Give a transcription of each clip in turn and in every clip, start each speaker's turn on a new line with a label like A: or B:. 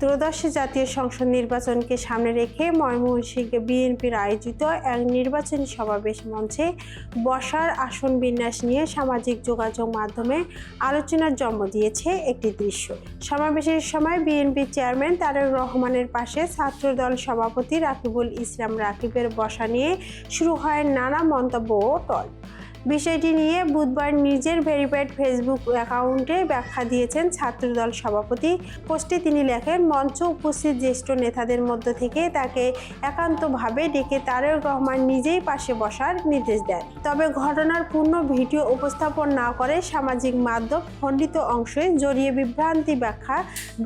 A: ত্রয়োদশ জাতীয় সংসদ নির্বাচনকে সামনে রেখে ময়মনসিংহে বিএনপির আয়োজিত এক নির্বাচনী সমাবেশ মঞ্চে বসার আসন বিন্যাস নিয়ে সামাজিক যোগাযোগ মাধ্যমে আলোচনার জন্ম দিয়েছে একটি দৃশ্য। সমাবেশের সময় বিএনপির চেয়ারম্যান তারেক রহমানের পাশে ছাত্রদল সভাপতি রাকিবুল ইসলাম রাকিবের বসা নিয়ে শুরু হয় নানা মন্তব্য ও টল। বিষয়টি নিয়ে বুধবার নিজের ভেরিফাইড ফেসবুক অ্যাকাউন্টে ব্যাখ্যা দিয়েছেন ছাত্রদল সভাপতি। পোস্টে তিনি লেখেন, মঞ্চে উপস্থিত জ্যেষ্ঠ নেতাদের মধ্য থেকে তাকে একান্তভাবে ডেকে তারেক রহমান নিজেই পাশে বসার নির্দেশ দেন। তবে ঘটনার পূর্ণ ভিডিও উপস্থাপন না করে সামাজিক মাধ্যম খণ্ডিত অংশে জড়িয়ে বিভ্রান্তি ব্যাখ্যা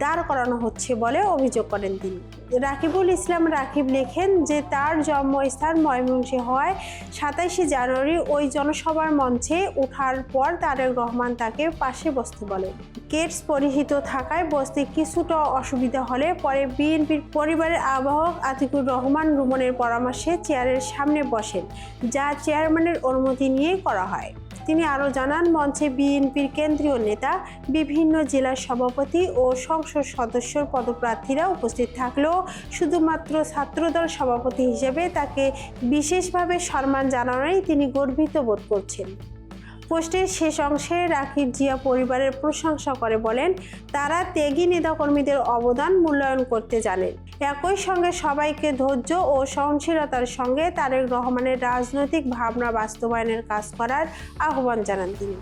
A: দাঁড় করানো হচ্ছে বলে অভিযোগ করেন তিনি। রাকিবুল ইসলাম রাকিব লেখেন যে তার জন্মস্থান ময়মনসিংহ হওয়ায় 27শে জানুয়ারি ওই জনসভার মঞ্চে ওঠার পর তারেক রহমান তাকে পাশে বসতে বলেন। কেটস পরিহিত থাকায় বসতে কিছুটা অসুবিধা হলে পরে বিএনপির পরিবারের আহ্বায়ক আতিকুর রহমান রুমনের পরামর্শে চেয়ারের সামনে বসেন, যা চেয়ারম্যানের অনুমতি নিয়ে করা হয়। তিনি আরও জানান, মঞ্চে বিএনপির কেন্দ্রীয় নেতা, বিভিন্ন জেলার সভাপতি ও সংসদ সদস্যর পদপ্রার্থীরা উপস্থিত থাকলেও শুধুমাত্র ছাত্রদল সভাপতি হিসেবে তাকে বিশেষভাবে সম্মান জানানোয় তিনি গর্বিত বোধ করছেন। পোস্টের শেষ অংশে রাকিব জিয়া পরিবারের প্রশংসা করে বলেন, তারা ত্যাগী নেতাকর্মীদের অবদান মূল্যায়ন করতে জানেন। একই সঙ্গে সবাইকে ধৈর্য ও সহনশীলতার সঙ্গে তারেক রহমানের রাজনৈতিক ভাবনা বাস্তবায়নের কাজ করার আহ্বান জানান তিনি।